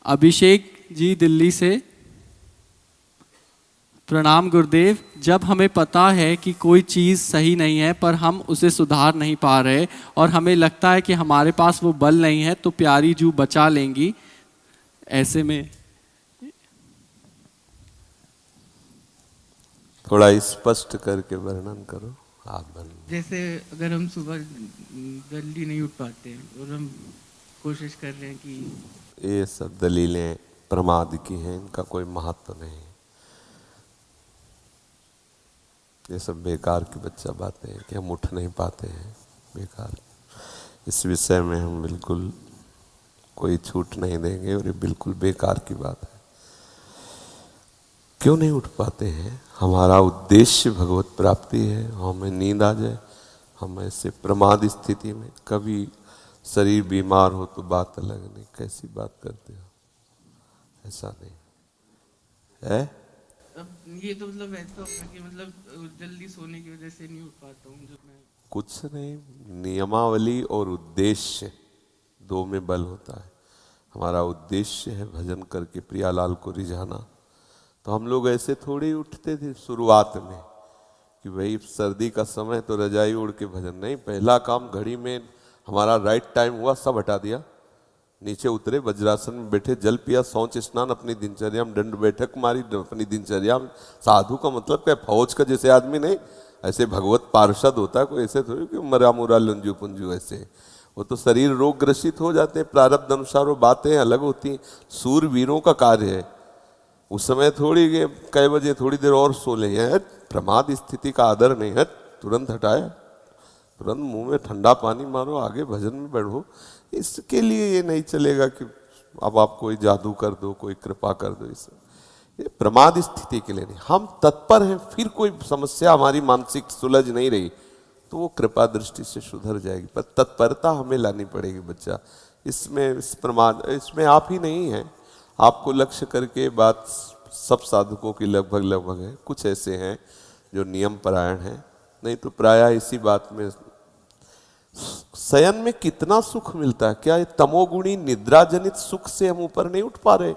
अभिषेक जी दिल्ली से। प्रणाम गुरुदेव। जब हमें पता है कि कोई चीज़ सही नहीं है पर हम उसे सुधार नहीं पा रहे और हमें लगता है कि हमारे पास वो बल नहीं है तो प्यारी जू बचा लेंगी, ऐसे में थोड़ा स्पष्ट करके वर्णन करो आप। जैसे अगर हम सुबह जल्दी नहीं उठ पाते और हम कोशिश कर रहे हैं कि ये सब दलीलें प्रमाद की हैं, इनका कोई महत्व नहीं। ये सब बेकार की बच्चा बातें हैं कि हम उठ नहीं पाते हैं, बेकार। इस विषय में हम बिल्कुल कोई छूट नहीं देंगे और ये बिल्कुल बेकार की बात है। क्यों नहीं उठ पाते हैं? हमारा उद्देश्य भगवत प्राप्ति है। हमें नींद आ जाए, हम ऐसे प्रमाद स्थिति में, कभी शरीर बीमार हो तो बात अलग, नहीं कैसी बात करते हो, ऐसा नहीं है। अब ये तो मतलब ऐसा होगा कि मतलब जल्दी सोने की वजह से नहीं उठ पाता हूँ जब मैं कुछ नहीं, नियमावली और उद्देश्य दो में बल होता है। हमारा उद्देश्य है भजन करके प्रियालाल को रिझाना, तो हम लोग ऐसे थोड़ी उठते थे शुरुआत में कि भाई सर्दी का समय तो रजाई उड़ के भजन नहीं। पहला काम घड़ी में हमारा राइट टाइम हुआ, सब हटा दिया, नीचे उतरे, वज्रासन में बैठे, जल पिया, शौच स्नान, अपनी दिनचर्या में दंड बैठक मारी, अपनी दिनचर्या में। साधु का मतलब क्या, फौज का जैसे आदमी नहीं, ऐसे भगवत पार्षद होता है कोई, ऐसे थोड़ी कि मरा मुरा लंजू पुंजू ऐसे। वो तो शरीर रोग ग्रसित हो जाते हैं, प्रारब्ध अनुसार वो बातें अलग होती हैं। सूरवीरों का कार्य है उस समय थोड़ी कई बजे थोड़ी देर और सो ले हैं, प्रमाद स्थिति का आदर नहीं है, तुरंत हटाया, तुरंत मुंह में ठंडा पानी मारो, आगे भजन में बढ़ो। इसके लिए ये नहीं चलेगा कि अब आप कोई जादू कर दो, कोई कृपा कर दो, ये प्रमाद स्थिति के लिए नहीं। हम तत्पर हैं, फिर कोई समस्या हमारी मानसिक सुलझ नहीं रही तो वो कृपा दृष्टि से सुधर जाएगी, पर तत्परता हमें लानी पड़ेगी बच्चा। इसमें इस प्रमाद इसमें आप ही नहीं है, आपको लक्ष्य करके बात सब साधकों की लगभग है। कुछ ऐसे हैं जो नियम परायण हैं, नहीं तो प्रायः इसी बात में। शयन में कितना सुख मिलता है, क्या ये तमोगुणी निद्रा जनित सुख से हम ऊपर नहीं उठ पा रहे?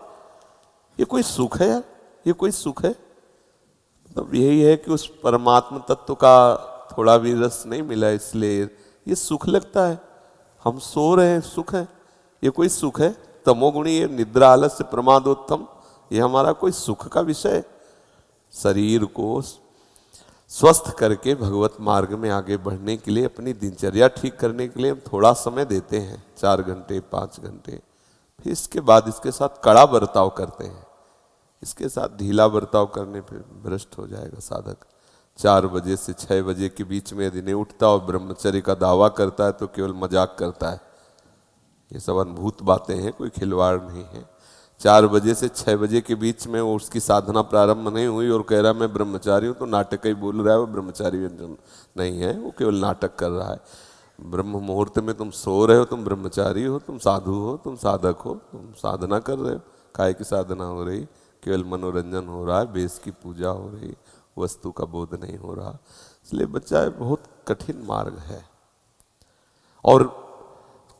ये कोई सुख है यार? ये कोई सुख है? मतलब यही है कि उस परमात्मा तत्व का थोड़ा भी रस नहीं मिला, इसलिए ये सुख लगता है। हम सो रहे हैं, सुख है? ये कोई सुख है? तमोगुणी ये निद्रा आलस्य प्रमादोत्तम, ये हमारा कोई सुख का विषय है? शरीर को स्वस्थ करके भगवत मार्ग में आगे बढ़ने के लिए, अपनी दिनचर्या ठीक करने के लिए हम थोड़ा समय देते हैं, 4 घंटे 5 घंटे, फिर इसके बाद इसके साथ कड़ा बर्ताव करते हैं। इसके साथ ढीला बर्ताव करने पर भ्रष्ट हो जाएगा साधक। 4 बजे से 6 बजे के बीच में यदि नहीं उठता और ब्रह्मचर्य का दावा करता है तो केवल मजाक करता है। ये सब अनुभूत बातें हैं, कोई खिलवाड़ नहीं है। 4 बजे से 6 बजे के बीच में वो उसकी साधना प्रारंभ नहीं हुई और कह रहा है मैं ब्रह्मचारी हूँ, तो नाटक ही बोल रहा है, वो ब्रह्मचारी नहीं है, वो केवल नाटक कर रहा है। ब्रह्म मुहूर्त में तुम सो रहे हो, तुम ब्रह्मचारी हो, तुम साधु हो, तुम साधक हो, तुम साधना कर रहे हो। काय की साधना हो रही? केवल मनोरंजन हो रहा है, बेस की पूजा हो रही, वस्तु का बोध नहीं हो रहा। इसलिए बच्चा बहुत कठिन मार्ग है। और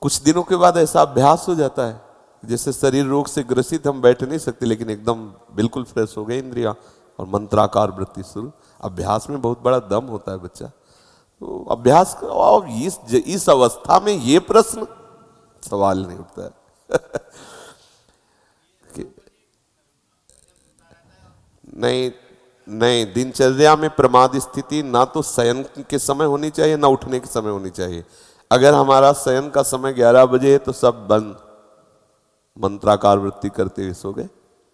कुछ दिनों के बाद ऐसा अभ्यास हो जाता है जैसे शरीर रोग से ग्रसित, हम बैठ नहीं सकते, लेकिन एकदम बिल्कुल फ्रेश हो गए इंद्रियां और मंत्राकार वृत्ति शुरू। अभ्यास में बहुत बड़ा दम होता है बच्चा, तो अभ्यास करो। और इस अवस्था में ये प्रश्न सवाल नहीं उठता है नहीं, दिनचर्या में प्रमाद स्थिति ना तो शयन के समय होनी चाहिए, ना उठने के समय होनी चाहिए। अगर हमारा शयन का समय 11 बजे है तो सब बंद, मंत्राकार वृत्ति करते हुए सो गए,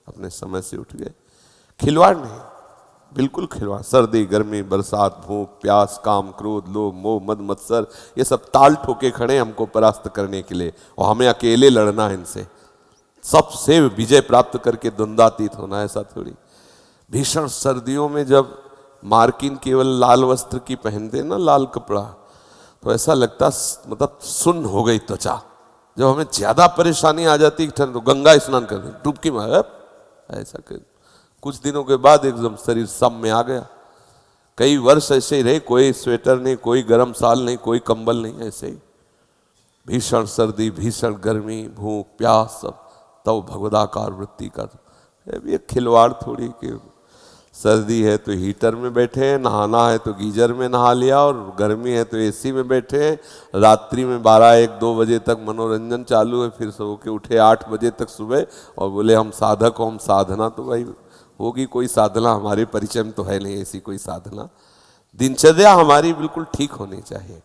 अपने समय से उठ गए। खिलवाड़ नहीं, बिल्कुल खिलवाड़। सर्दी गर्मी बरसात भूख प्यास काम क्रोध लोभ मोह मद मत्सर, ये सब ताल ठोके खड़े हमको परास्त करने के लिए, और हमें अकेले लड़ना है इनसे, सबसे विजय प्राप्त करके द्वंद्वातीत होना, ऐसा थोड़ी। भीषण सर्दियों में जब मार्किन केवल लाल वस्त्र की पहनते ना, लाल कपड़ा, तो ऐसा लगता मतलब सुन्न हो गई त्वचा। जब हमें ज्यादा परेशानी आ जाती है तो गंगा स्नान कर दें, डुबकी मार, ऐसा कर। कुछ दिनों के बाद एकदम शरीर सम में आ गया। कई वर्ष ऐसे ही रहे, कोई स्वेटर नहीं, कोई गर्म साल नहीं, कोई कंबल नहीं, ऐसे ही भीषण सर्दी भीषण गर्मी भूख प्यास सब तब भगवदाकार वृत्ति कर। ये खिलवाड़ थोड़ी कि सर्दी है तो हीटर में बैठे हैं, नहाना है तो गीजर में नहा लिया, और गर्मी है तो एसी में बैठे हैं, रात्रि में 12-1-2 बजे तक मनोरंजन चालू है, फिर सो के उठे 8 बजे तक सुबह और बोले हम साधक हो, हम साधना। तो भाई होगी कोई साधना, हमारे परिचय में तो है नहीं ऐसी कोई साधना। दिनचर्या हमारी बिल्कुल ठीक होनी चाहिए।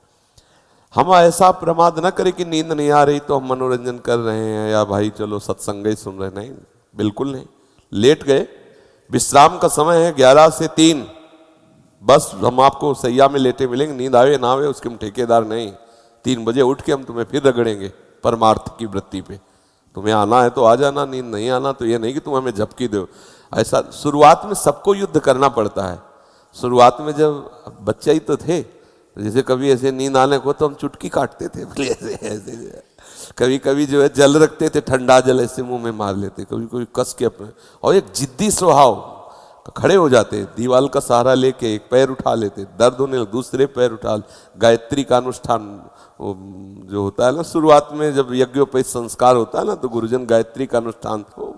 हम ऐसा प्रमाद न करें कि नींद नहीं आ रही तो हम मनोरंजन कर रहे हैं या भाई चलो सत्संग ही सुन रहे, नहीं, बिल्कुल नहीं। लेट गए, विश्राम का समय है 11 से 3, बस हम आपको सैया में लेटे मिलेंगे, नींद आवे ना आवे उसके हम ठेकेदार नहीं। 3 बजे उठ के हम तुम्हें फिर रगड़ेंगे परमार्थ की वृत्ति पे। तुम्हें आना है तो आ जाना, नींद नहीं आना तो ये नहीं कि तुम हमें झपकी दो। ऐसा शुरुआत में सबको युद्ध करना पड़ता है। शुरुआत में जब बच्चे ही तो थे, जैसे कभी ऐसे नींद आने को तो हम चुटकी काटते थे, ऐसे ऐसे। कभी कभी जो है जल रखते थे, ठंडा जल ऐसे मुंह में मार लेते, कभी कोई कस के अपने, और एक जिद्दी स्वभाव, खड़े हो जाते, दीवाल का सहारा लेके एक पैर उठा लेते, दर्द होने लगे दूसरे पैर उठा। गायत्री का अनुष्ठान जो होता है ना शुरुआत में, जब यज्ञोपवीत संस्कार होता है ना, तो गुरुजन गायत्री का अनुष्ठान तो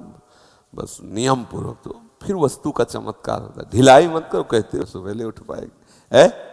बस नियम पूर्वक, तो फिर वस्तु का चमत्कार होता है। ढिलाई मत करो, कहते हो सुबह उठ पाएगी है